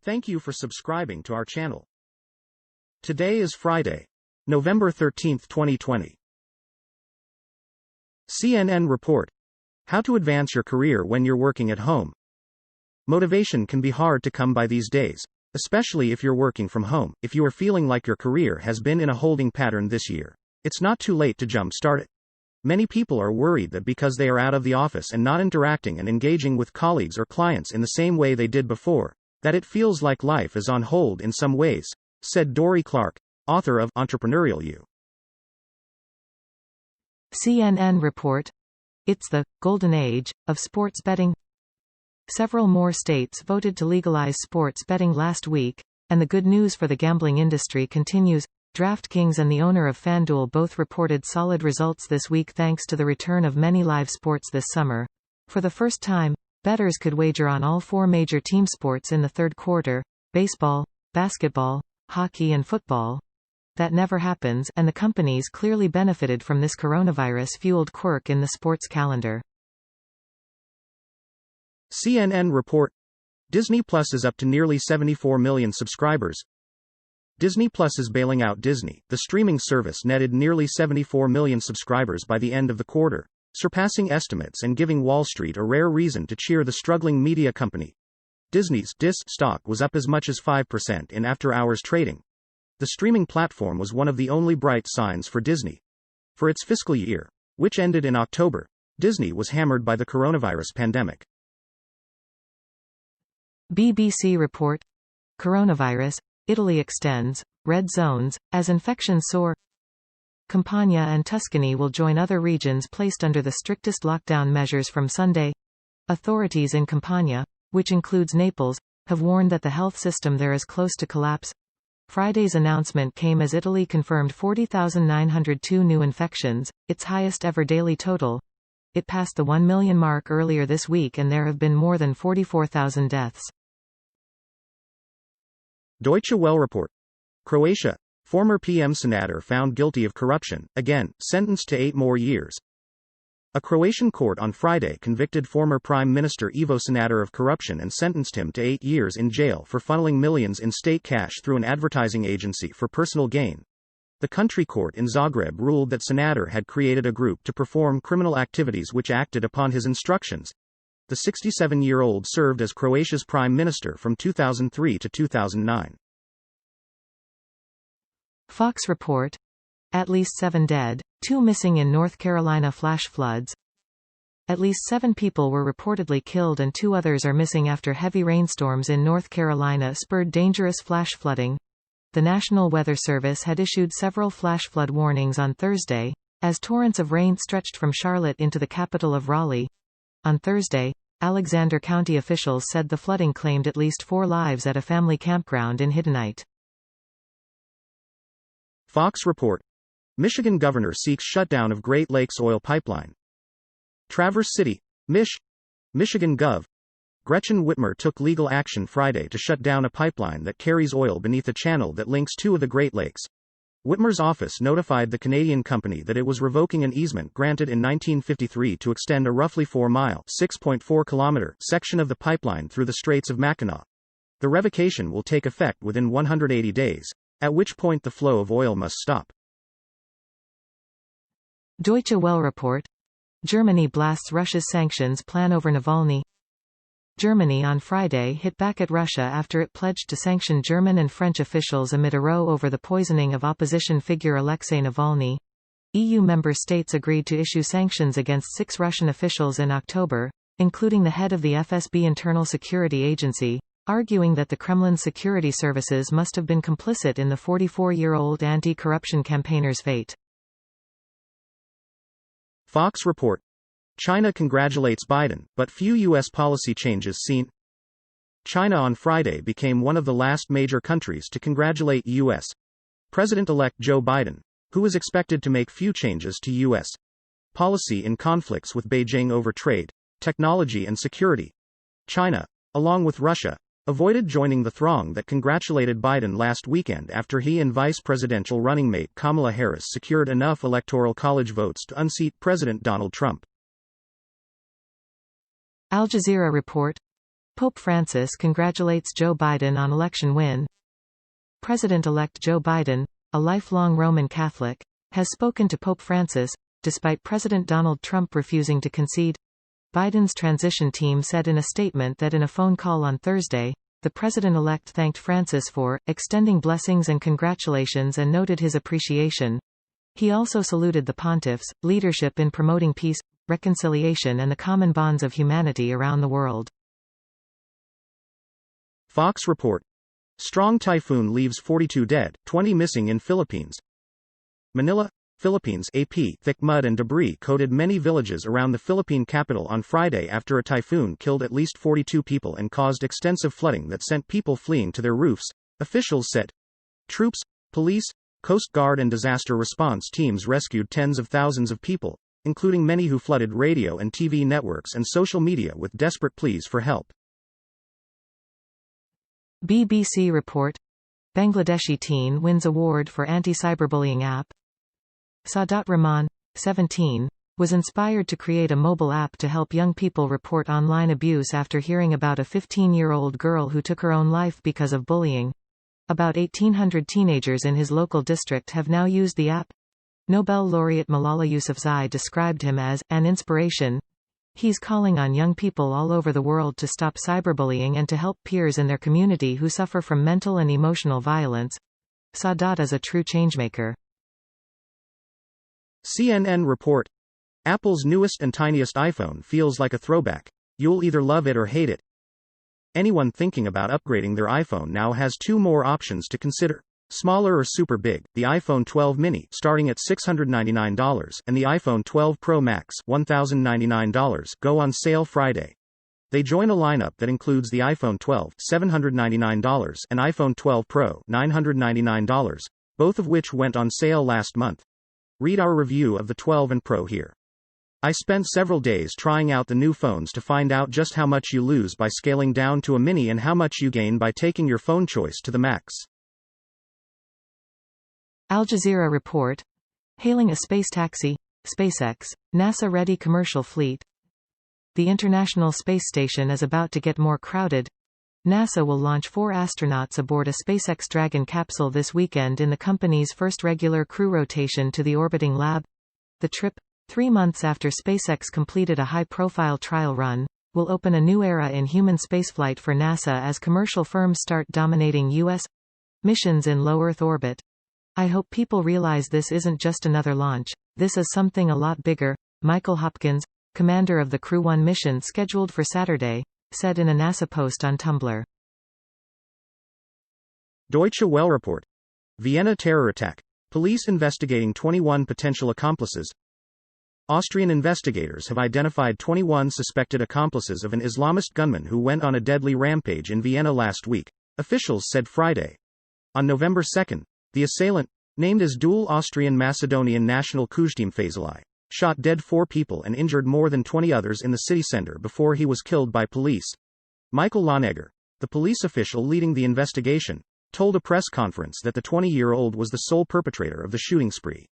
Thank you for subscribing to our channel. Today is Friday, November 13, 2020. CNN report: How to advance your career when you're working at home. Motivation can be hard to come by these days, especially if you're working from home. If you are feeling like your career has been in a holding pattern this year, it's not too late to jump-start it. Many people are worried that because they are out of the office and not interacting and engaging with colleagues or clients in the same way they did before, that it feels like life is on hold in some ways, said Dory Clark, author of Entrepreneurial You. CNN report: It's the golden age of sports betting. Several more states voted to legalize sports betting last week, and the good news for the gambling industry continues. DraftKings and the owner of FanDuel both reported solid results this week thanks to the return of many live sports this summer. For the first time, bettors could wager on all four major team sports in the third quarter: baseball, basketball, hockey and football. That never happens, and the companies clearly benefited from this coronavirus-fueled quirk in the sports calendar. CNN report: Disney Plus is up to nearly 74 million subscribers. Disney Plus is bailing out Disney. The streaming service netted nearly 74 million subscribers by the end of the quarter, surpassing estimates and giving Wall Street a rare reason to cheer the struggling media company. Disney's DIS stock was up as much as 5% in after-hours trading. The streaming platform was one of the only bright signs for Disney. For its fiscal year, which ended in October, Disney was hammered by the coronavirus pandemic. BBC report: Coronavirus, Italy extends red zones as infections soar. Campania and Tuscany will join other regions placed under the strictest lockdown measures from Sunday. Authorities in Campania, which includes Naples, have warned that the health system there is close to collapse. Friday's announcement came as Italy confirmed 40,902 new infections, its highest ever daily total. It passed the 1 million mark earlier this week and there have been more than 44,000 deaths. Deutsche Welle report: Croatia, former PM Sanader found guilty of corruption, again, sentenced to 8 more years. A Croatian court on Friday convicted former Prime Minister Ivo Sanader of corruption and sentenced him to 8 years in jail for funneling millions in state cash through an advertising agency for personal gain. The country court in Zagreb ruled that Sanader had created a group to perform criminal activities which acted upon his instructions. The 67-year-old served as Croatia's prime minister from 2003 to 2009. Fox report: At least 7 dead, 2 missing in North Carolina flash floods. At least 7 people were reportedly killed and 2 others are missing after heavy rainstorms in North Carolina spurred dangerous flash flooding. The National Weather Service had issued several flash flood warnings on Thursday, as torrents of rain stretched from Charlotte into the capital of Raleigh. On Thursday, Alexander County officials said the flooding claimed at least 4 lives at a family campground in Hiddenite. Fox report: Michigan governor seeks shutdown of Great Lakes oil pipeline. Traverse City, Michigan Gov. Gretchen Whitmer took legal action Friday to shut down a pipeline that carries oil beneath a channel that links 2 of the Great Lakes. Whitmer's office notified the Canadian company that it was revoking an easement granted in 1953 to extend a roughly 4-mile (6.4 kilometer) section of the pipeline through the Straits of Mackinac. The revocation will take effect within 180 days, at which point the flow of oil must stop. Deutsche Welle report: Germany blasts Russia's sanctions plan over Navalny. Germany on Friday hit back at Russia after it pledged to sanction German and French officials amid a row over the poisoning of opposition figure Alexei Navalny. EU member states agreed to issue sanctions against 6 Russian officials in October, including the head of the FSB Internal Security Agency, arguing that the Kremlin's security services must have been complicit in the 44-year-old anti-corruption campaigner's fate. Fox report: China congratulates Biden, but few U.S. policy changes seen. China on Friday became one of the last major countries to congratulate U.S. President-elect Joe Biden, who is expected to make few changes to U.S. policy in conflicts with Beijing over trade, technology and security. China, along with Russia, avoided joining the throng that congratulated Biden last weekend after he and vice presidential running mate Kamala Harris secured enough Electoral College votes to unseat President Donald Trump. Al Jazeera report: Pope Francis congratulates Joe Biden on election win. President-elect Joe Biden, a lifelong Roman Catholic, has spoken to Pope Francis, despite President Donald Trump refusing to concede. Biden's transition team said in a statement that in a phone call on Thursday, the president-elect thanked Francis for extending blessings and congratulations and noted his appreciation. He also saluted the pontiff's leadership in promoting peace, reconciliation and the common bonds of humanity around the world. Fox report. Strong typhoon leaves 42 dead, 20 missing in Philippines. Manila, Philippines. AP. Thick mud and debris coated many villages around the Philippine capital on Friday after a typhoon killed at least 42 people and caused extensive flooding that sent people fleeing to their roofs, officials said. Troops, police, Coast Guard and disaster response teams rescued tens of thousands of people, including many who flooded radio and TV networks and social media with desperate pleas for help. BBC report. Bangladeshi teen wins award for anti-cyberbullying app. Saadat Rahman, 17, was inspired to create a mobile app to help young people report online abuse after hearing about a 15-year-old girl who took her own life because of bullying. About 1,800 teenagers in his local district have now used the app. Nobel laureate Malala Yousafzai described him as an inspiration. He's calling on young people all over the world to stop cyberbullying and to help peers in their community who suffer from mental and emotional violence. Saadat is a true changemaker. CNN report. Apple's newest and tiniest iPhone feels like a throwback. You'll either love it or hate it. Anyone thinking about upgrading their iPhone now has two more options to consider. Smaller or super big, the iPhone 12 mini, starting at $699, and the iPhone 12 Pro Max, $1,099, go on sale Friday. They join a lineup that includes the iPhone 12, $799, and iPhone 12 Pro, $999, both of which went on sale last month. Read our review of the 12 and Pro here. I spent several days trying out the new phones to find out just how much you lose by scaling down to a mini and how much you gain by taking your phone choice to the max. Al Jazeera report. Hailing a space taxi, SpaceX, NASA ready commercial fleet. The International Space Station is about to get more crowded. NASA will launch 4 astronauts aboard a SpaceX Dragon capsule this weekend in the company's first regular crew rotation to the orbiting lab. The trip, 3 months after SpaceX completed a high-profile trial run, will open a new era in human spaceflight for NASA as commercial firms start dominating U.S. missions in low Earth orbit. I hope people realize this isn't just another launch, this is something a lot bigger, Michael Hopkins, commander of the Crew 1 mission scheduled for Saturday, said in a NASA post on Tumblr. Deutsche Welle report. Vienna terror attack. Police investigating 21 potential accomplices. Austrian investigators have identified 21 suspected accomplices of an Islamist gunman who went on a deadly rampage in Vienna last week, officials said Friday. On November 2, the assailant, named as dual Austrian-Macedonian national Kujtim Fazilai, shot dead 4 people and injured more than 20 others in the city center before he was killed by police. Michael Lonegger, the police official leading the investigation, told a press conference that the 20-year-old was the sole perpetrator of the shooting spree.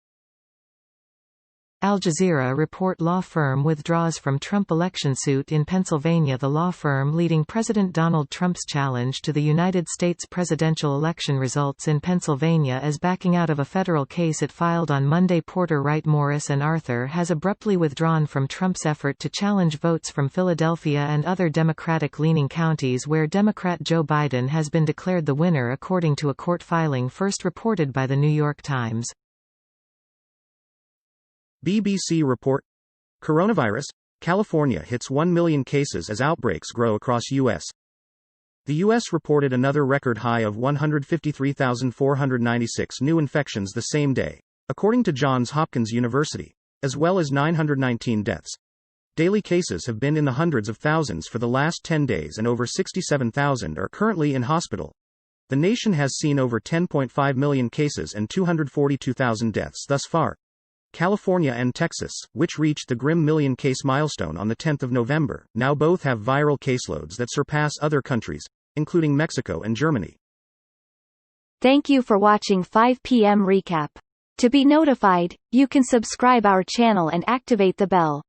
Al Jazeera report law firm withdraws from Trump election suit in Pennsylvania. The law firm leading President Donald Trump's challenge to the United States presidential election results in Pennsylvania is backing out of a federal case it filed on Monday. Porter, Wright, Morris and Arthur has abruptly withdrawn from Trump's effort to challenge votes from Philadelphia and other Democratic-leaning counties where Democrat Joe Biden has been declared the winner, according to a court filing first reported by The New York Times. BBC report. Coronavirus. California hits 1 million cases as outbreaks grow across U.S. The U.S. reported another record high of 153,496 new infections the same day, according to Johns Hopkins University, as well as 919 deaths. Daily cases have been in the hundreds of thousands for the last 10 days and over 67,000 are currently in hospital. The nation has seen over 10.5 million cases and 242,000 deaths thus far. California and Texas, which reached the grim million-case milestone on the 10th of November, now both have viral caseloads that surpass other countries, including Mexico and Germany. Thank you for watching 5 p.m. Recap. To be notified, you can subscribe our channel and activate the bell.